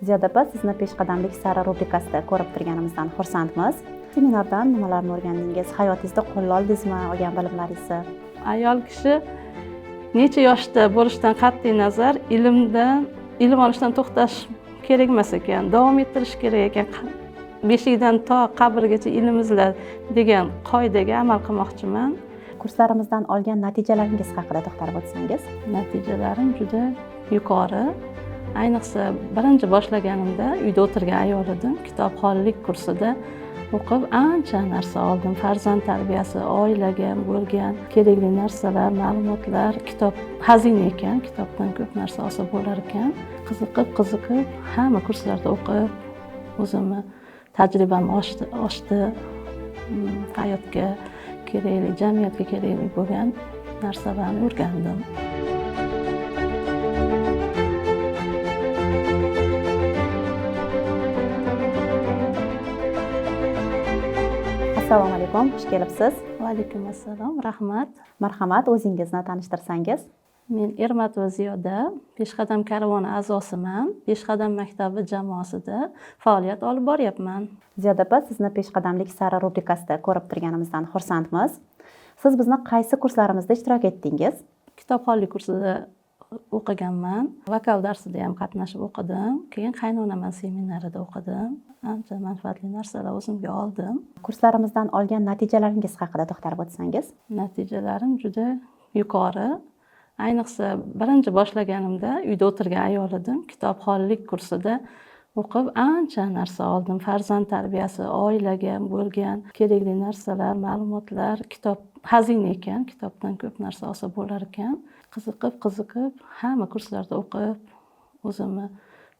Ziyoda opa, sizni peshqadamlik sari rubrikasida ko'rib turganimizdan xursandmiz. Seminardan nimalarni o'rgandingiz? Hayotingizda qo'lla oldingizmi olgan bilimlaringizni? Ayol kishi necha yoshda bo'lishidan qat'iy nazar ilm olishdan to'xtash kerak emas ekan, davom ettirish kerak ekan. Beshikdan to qabrgacha ilm izla degan qoidaga amal qilmoqchiman. Kurslarimizdan olgan natijalaringiz haqida to'xtalib o'tsangiz? Natijalarim juda yuqori. Ayniqsa birinchi boshlaganimda uyda o'tirgan ayol edim. Kitobxonlik kursida o'qib ancha narsa oldim. Farzand tarbiyasi, oilaga bo'lgan kerakli narsalar, ma'lumotlar, kitob xazina ekan, kitobdan ko'p narsa olsa bo'lar ekan. Qiziqib hamma kurslarda o'qib, o'zimni tajribam oshdi. Hayotga kerakli, jamiyatga kerakli bo'lgan narsalarni o'rgandim. Assalomu alaykum, xush kelibsiz. Va alaykum assalom, rahmat. Marhamat, o'zingizni tanishtirsangiz? Men Ermatova Ziyoda, Peshqadam karvoni a'zosiman. Peshqadam maktabi jamoasida faoliyat olib boryapman. Ziyoda opa, sizni peshqadamlik sari rubrikasida ko'rib turganimizdan xursandmiz. Siz bizni qaysi kurslarimizda ishtirok etdingiz? Kitobxonlik kursida o'qiganman. Vokal darsida ham qatnashib o'qidim. Keyin qaynonaman seminarida o'qidim. Ancha manfaatli narsalar o'zimga oldim. Kurslarimizdan olgan natijalaringiz haqida to'xtalib o'tsangiz? Natijalarim juda yuqori. Ayniqsa birinchi boshlaganimda uyda o'tirgan ayol edim. Kitobxonlik kursida o'qib ancha narsa oldim. Farzand tarbiyasi, oilaga bo'lgan kerakli narsalar, ma'lumotlar, kitob xazina ekan, kitobdan ko'p narsa olsa bo'lar ekan. Qiziqib hamma kurslarda o'qib, o'zimni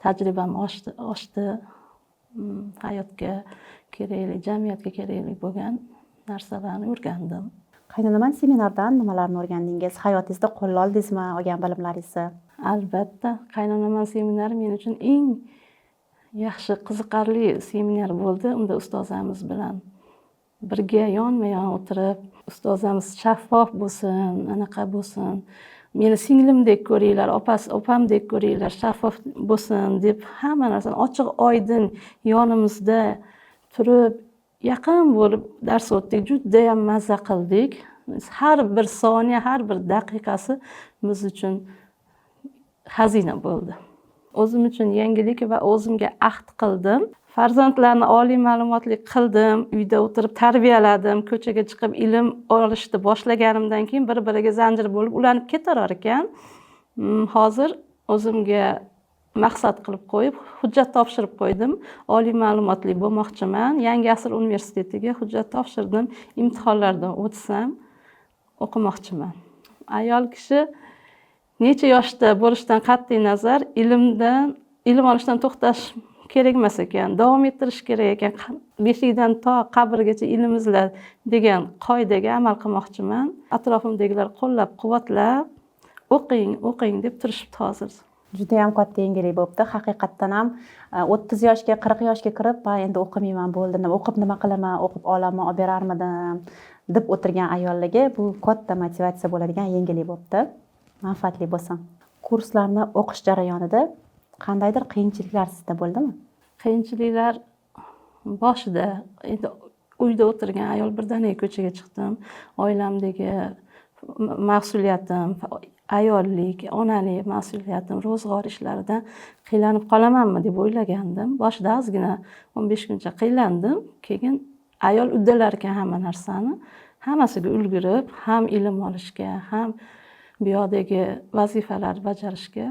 tajribam oshdi. Hayotga kerakli, jamiyatga kerakli bo'lgan narsalarni o'rgandim. Qaynonaman seminardan nimalarni o'rgandingiz? Hayotingizda qo'lla oldingizmi olgan bilimlaringizni? Albatta, qaynonaman seminari men uchun eng yaxshi, qiziqarli seminar bo'ldi. Unda ustozamiz bilan birga yonma-yon o'tirib, ustozamiz shaffof bo'lsin, anaqa bo'lsin, meni singlimdek ko'ringlar, opamdek ko'ringlar, shaffof bo'lsin deb hamma narsani ochiq oydin yonimizda turib, yaqin bo'lib dars o'tdik. Juda ham mazza qildik. Har bir soniya, har bir daqiqasi biz uchun xazina bo'ldi. O'zim uchun yangilik va o'zimga ahd qildim. Farzandlarni oliy ma'lumotli qildim, uyda o'tirib tarbiyaladim, ko'chaga chiqib ilm olishni boshlaganimdan keyin bir-biriga zanjir bo'lib ulanib ketarar ekan. Hozir o'zimga maqsad qilib qo'yib, hujjat topshirib qo'ydim. Oliy ma'lumotli bo'lmoqchiman. Yangi asr universitetiga hujjat topshirdim. Imtihonlardan o'tsam o'qimoqchiman. Ayol kishi necha yoshda bo'lishidan qat'iy nazar ilm olishdan to'xtash kerak emas ekan, davom ettirish kerak ekan. Beshikdan to qabrgacha ilm izla degan qoidaga amal qilmoqchiman. Atrofimdagilar qo'llab-quvvatlab, o'qing deb turishibdi hozir. Juda ham katta yangilik bo'libdi. Haqiqatdan ham 30 yoshga, 40 yoshga kirib, endi o'qimayman, bo'ldi, o'qib nima qilaman, o'qib olaman, olib berarmidim deb o'tirgan ayollarga bu katta motivatsiya bo'ladigan yangilik bo'libdi. Manfaatli bo'lsin. Kurslarni o'qish jarayonida qandaydir qiyinchiliklar sizda bo'ldimi? Qiyinchiliklar boshida, endi uyda o'tirgan ayol birdaniga ko'chaga chiqdim. Oilamdagi mas'uliyatim, ayollik, onalik mas'uliyatim, ro'zg'or ishlaridan qiynalib qolamanmi deb o'ylagandim. Boshida ozgina 15 kuncha qiynaldim. Keyin ayol uddalar ekan hamma narsani. Hammasiga ulgurib, ham ilm olishga, ham bu yoqdagi vazifalarni bajarishga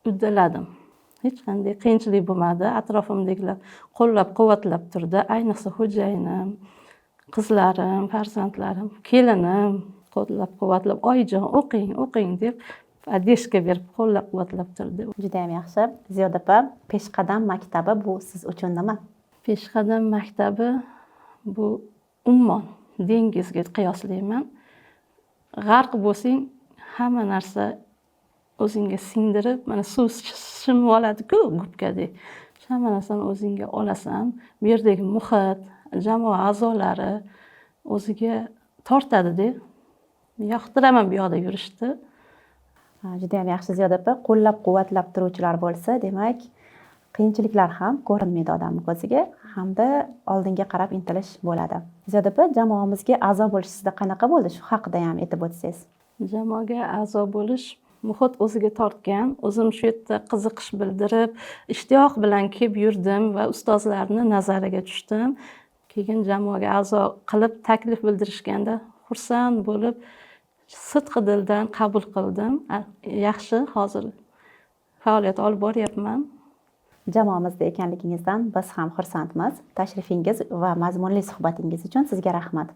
uddaladim. Hech qanday qiyinchilik bo'lmadi. Atrofimdagilar qo'llab-quvvatlab turdi. Ayniqsa xo'jayinim, qizlarim, farzandlarim, kelinim qo'llab-quvvatlab, "Oyijon, o'qing" deb adeshka berib qo'llab-quvvatlab turdi. Juda ham yaxshi. Ziyoda opa, Peshqadam maktabi bu siz uchun nima? Peshqadam maktabi bu ummon, dengizga qiyoslayman. G'arq bo'lsang, hamma narsa o'zingga singdirib, mana suv shimib oladi-ku gubkadek. Hamma narsani o'zingga olasan. Bu yerdagi muhit, jamoa a'zolari o'ziga tortadi-da. Yoqtiraman bu yoqda yurishni. Juda ham yaxshi Ziyoda opa. Qo'llab-quvvatlab turuvchilar bo'lsa, demak, qiyinchiliklar ham ko'rinmaydi odamni ko'ziga, hamda oldinga qarab intilish bo'ladi. Ziyoda opa, jamoamizga a'zo bo'lish sizda qanaqa bo'ldi? Shu haqida ham aytib o'tsangiz. Jamoaga a'zo bo'lish muhit o'ziga tortgan. O'zim shu yerda qiziqish bildirib, ishtiyoq bilan kelib yurdim va ustozlarni nazariga tushdim. Keyin jamoaga a'zo qilib taklif bildirishganda xursand bo'lib, sidqi dildan qabul qildim. Yaxshi, hozir faoliyat olib boryapman. Jamoamizda ekanligingizdan biz ham xursandmiz. Tashrifingiz va mazmunli suhbatingiz uchun sizga rahmat.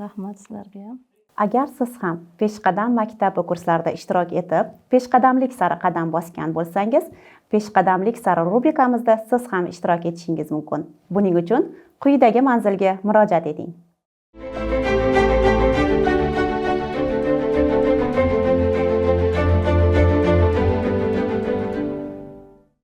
Rahmat sizlarga ham. Agar siz ham peshqadam maktabi kurslarida ishtirok etib, peshqadamlik sari qadam bosgan bo'lsangiz, peshqadamlik sari rubrikamizda siz ham ishtirok etishingiz mumkin. Buning uchun quyidagi manzilga murojaat eting.